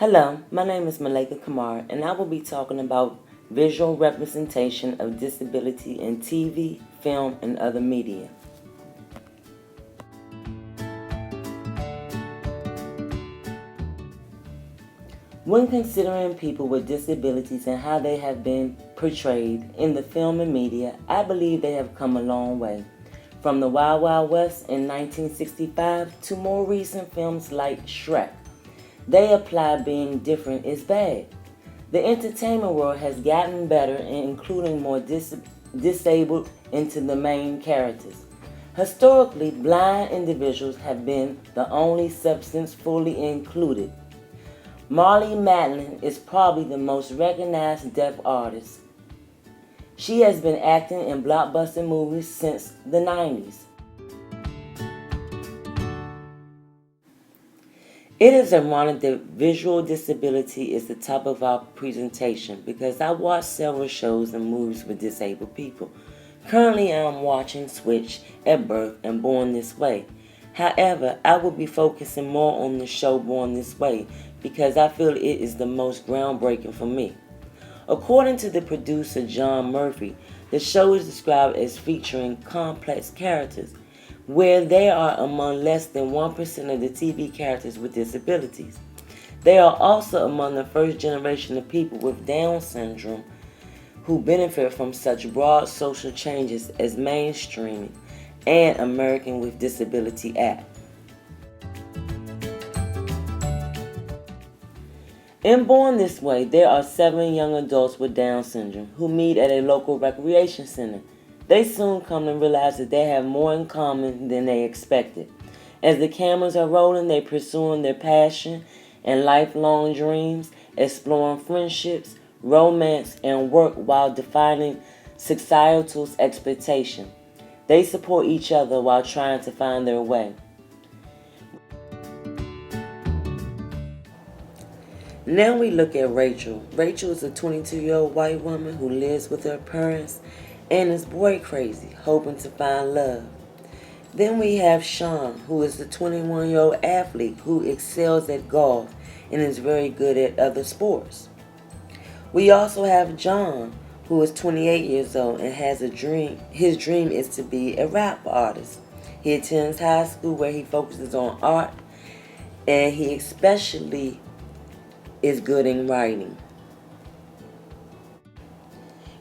Hello, my name is Malika Kamar, and I will be talking about visual representation of disability in TV, film, and other media. When considering people with disabilities and how they have been portrayed in the film and media, I believe they have come a long way. From the Wild Wild West in 1965 to more recent films like Shrek, they apply being different is bad. The entertainment world has gotten better in including more disabled into the main characters. Historically, blind individuals have been the only substance fully included. Marlee Matlin is probably the most recognized deaf artist. She has been acting in blockbuster movies since the 90s. It is ironic that visual disability is the top of our presentation because I watch several shows and movies with disabled people. Currently, I am watching Switch, At Birth, and Born This Way. However, I will be focusing more on the show Born This Way because I feel it is the most groundbreaking for me. According to the producer John Murphy, the show is described as featuring complex characters, where they are among less than 1% of the TV characters with disabilities. They are also among the first generation of people with Down syndrome who benefit from such broad social changes as mainstreaming and American with Disability Act. In Born This Way, there are 7 young adults with Down syndrome who meet at a local recreation center. They soon come to realize that they have more in common than they expected. As the cameras are rolling, they pursuing their passion and lifelong dreams, exploring friendships, romance, and work while defying societal's expectation. They support each other while trying to find their way. Now we look at Rachel. Rachel is a 22-year-old white woman who lives with her parents and is boy crazy, hoping to find love. Then we have Sean, who is a 21-year-old athlete who excels at golf and is very good at other sports. We also have John, who is 28 years old and has a dream. His dream is to be a rap artist. He attends high school where he focuses on art, and he especially is good in writing.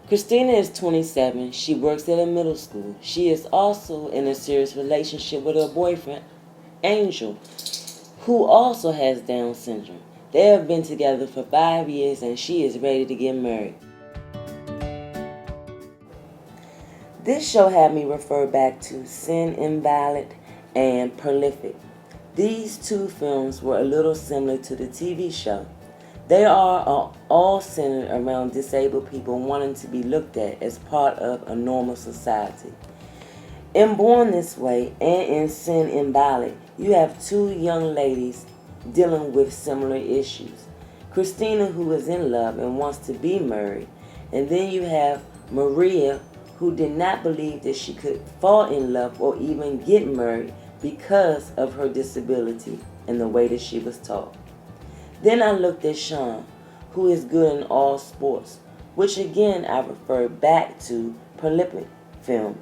Christina is 27. She works at a middle school. She is also in a serious relationship with her boyfriend, Angel, who also has Down syndrome. They have been together for 5 years and she is ready to get married. This show had me refer back to Sin Invalid and Prolific. These two films were a little similar to the TV show. They are all centered around disabled people wanting to be looked at as part of a normal society. In Born This Way and in Sin Invalid, you have 2 young ladies dealing with similar issues. Christina, who is in love and wants to be married, and then you have Maria, who did not believe that she could fall in love or even get married because of her disability and the way that she was taught. Then I looked at Sean, who is good in all sports, which again I refer back to Prolific film,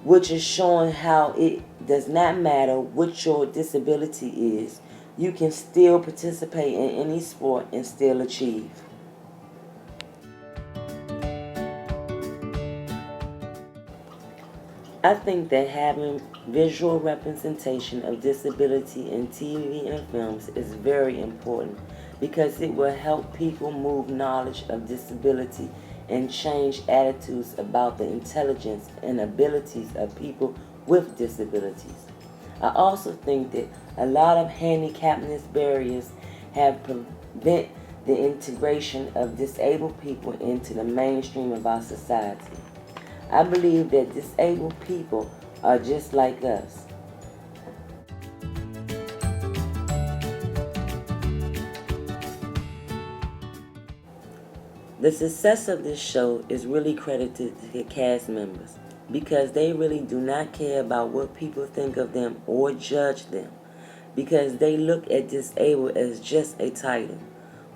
which is showing how it does not matter what your disability is, you can still participate in any sport and still achieve. I think that having visual representation of disability in TV and films is very important because it will help people move knowledge of disability and change attitudes about the intelligence and abilities of people with disabilities. I also think that a lot of handicapness barriers have prevented the integration of disabled people into the mainstream of our society. I believe that disabled people are just like us. The success of this show is really credited to the cast members because they really do not care about what people think of them or judge them because they look at disabled as just a title.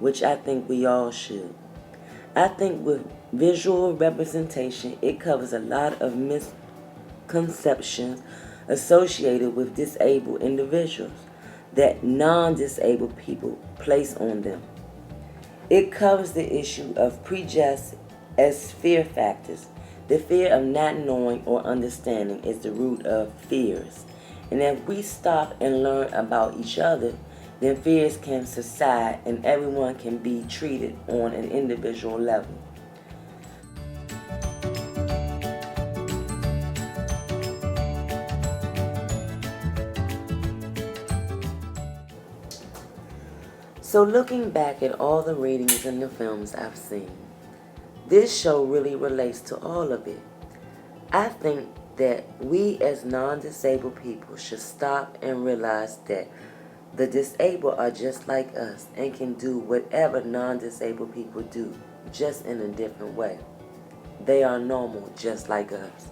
which I think we all should. I think with visual representation, it covers a lot of misconceptions associated with disabled individuals that non-disabled people place on them. It covers the issue of prejudice as fear factors. The fear of not knowing or understanding is the root of fears. And if we stop and learn about each other, then fears can subside and everyone can be treated on an individual level. So looking back at all the ratings in the films I've seen, this show really relates to all of it. I think that we as non-disabled people should stop and realize that the disabled are just like us and can do whatever non-disabled people do, just in a different way. They are normal just like us.